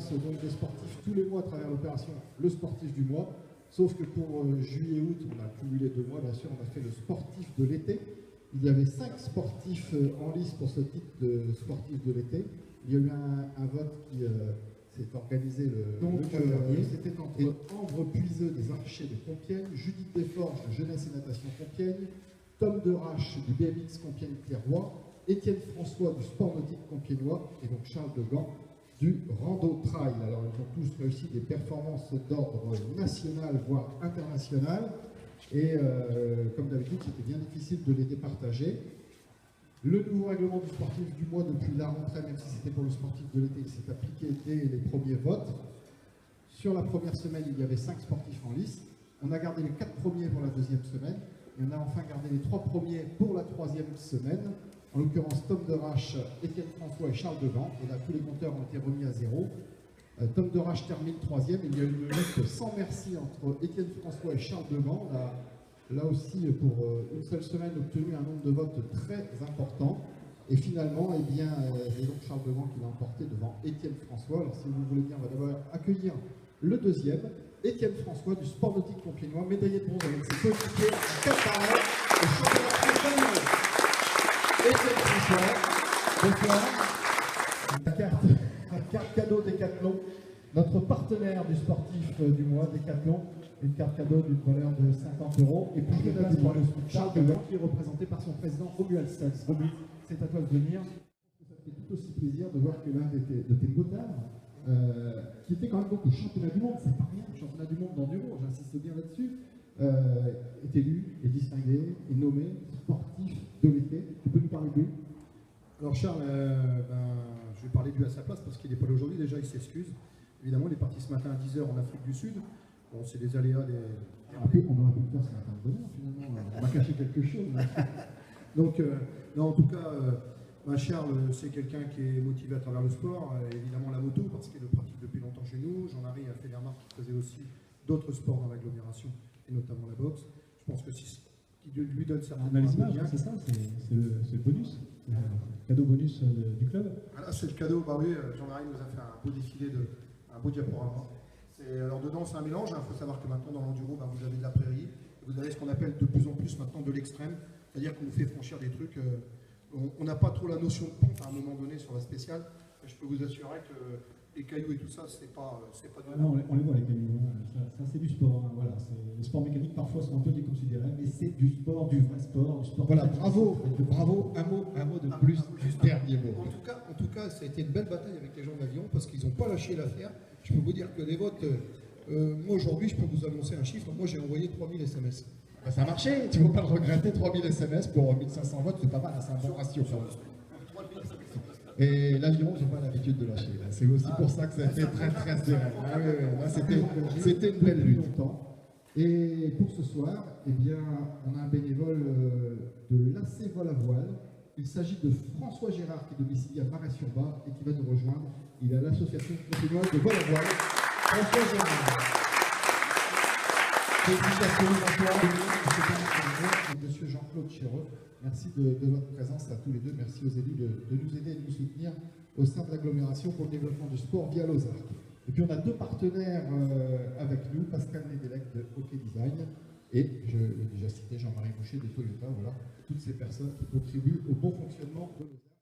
lance donc des sportifs tous les mois à travers l'opération Le Sportif du mois. Sauf que pour juillet-août, on a cumulé 2 mois, bien sûr, on a fait le sportif de l'été. Il y avait 5 sportifs en lice pour ce titre de sportif de l'été. Il y a eu un vote qui s'est organisé le mois dernier. C'était entre Ambre Puiseux des Archers de Compiègne, Judith Desforges de Jeunesse et Natation Compiègne, Tom Derache du BMX Compiègne-Clairoy, Étienne François du sport nautique compiègnois et donc Charles Degan du Rando Trail. Alors ils ont tous réussi des performances d'ordre national, voire international. Et comme d'habitude, c'était bien difficile de les départager. Le nouveau règlement du sportif du mois depuis la rentrée, même si c'était pour le sportif de l'été, s'est appliqué dès les premiers votes. Sur la première semaine, il y avait 5 sportifs en lice. On a gardé les 4 premiers pour la deuxième semaine. Et on a enfin gardé les 3 premiers pour la troisième semaine. En l'occurrence, Tom Derache, Étienne François et Charles Degan. Et là, tous les compteurs ont été remis à 0. Tom Derache termine 3e. Il y a une lutte sans merci entre Étienne François et Charles Degan. Là aussi, pour une seule semaine, obtenu un nombre de votes très important. Et finalement, eh bien, c'est donc Charles Degan qui l'a emporté devant Étienne François. Alors, si vous voulez bien, on va d'abord accueillir le deuxième, Étienne François du sport nautique compiègnois, médaillé de bronze avec ses coéquipiers en 4 arrêts au championnat français du monde. Étienne François, bonsoir. La carte cadeau Décathlon, notre partenaire du sportif du mois, Décathlon, une carte cadeau d'une valeur de 50 €. Et puis, il y a pour le Charles Degan qui est représenté par son président Romuald Sens. Romuald, c'est à toi de venir. Ça fait tout aussi plaisir de voir que l'un de tes motards, qui était quand même donc au championnat du monde, c'est pas rien, le championnat du monde d'enduro, j'insiste bien là-dessus, est élu, est distingué, est nommé sportif de l'été. Tu peux nous parler de lui? Alors Charles, je vais parler de lui à sa place parce qu'il n'est pas là aujourd'hui, déjà il s'excuse. Évidemment, il est parti ce matin à 10 h en Afrique du Sud. Bon, c'est des aléas des... On aurait pu le faire ce matin de bonheur finalement, on va cacher quelque chose. Donc, non, en tout cas, Charles, c'est quelqu'un qui est motivé à travers le sport, évidemment la moto, parce qu'il le pratique depuis longtemps chez nous. Jean-Marie a fait des remarques qui faisait aussi d'autres sports dans l'agglomération, et notamment la boxe. Je pense que si lui donne certaines images, c'est ça, c'est le bonus, le cadeau bonus du club. Voilà, c'est le cadeau, bah oui, Jean-Marie nous a fait un beau défilé, un beau diaporama. Alors dedans, c'est un mélange, il faut savoir que maintenant dans l'enduro, vous avez de la prairie, vous avez ce qu'on appelle de plus en plus maintenant de l'extrême, c'est-à-dire qu'on nous fait franchir des trucs, on n'a pas trop la notion de pente à un moment donné sur la spéciale, mais je peux vous assurer que les cailloux et tout ça, c'est pas du non, on les voit les cailloux, ça c'est du sport, voilà. Les sports mécaniques parfois sont un peu déconsidérés, mais c'est du sport, du vrai sport, du sport. Voilà, bravo, un mot de plus du dernier mot. En tout cas, ça a été une belle bataille avec les gens de l'avion parce qu'ils n'ont pas lâché l'affaire. Je peux vous dire que les votes, moi aujourd'hui, je peux vous annoncer un chiffre, moi j'ai envoyé 3000 SMS. Ben, ça a marché, tu ne vas pas le regretter, 3000 SMS pour 1500 votes, c'est pas mal, c'est un bon ratio quand même. Et l'aviron, je n'ai pas l'habitude de lâcher. C'est aussi pour ça que ça a été très très serré. Ah, oui, c'était une belle lutte. Et pour ce soir, eh bien, on a un bénévole de l'AC Vol à Voile. Il s'agit de François Gérard qui est domicilié à Marais-sur-Bas et qui va nous rejoindre. Il est à l'association compiègnoise de Vol à Voile. François Gérard. Félicitations François et monsieur Jean-Claude Chéreux. Merci de votre présence à tous les deux. Merci aux élus de nous aider et de nous soutenir au sein de l'agglomération pour le développement du sport via l'OSARC. Et puis on a 2 partenaires avec nous, Pascal Nedelec de Hockey Design et je l'ai déjà cité Jean-Marie Boucher de Toyota. Voilà, toutes ces personnes qui contribuent au bon fonctionnement de l'OSARC.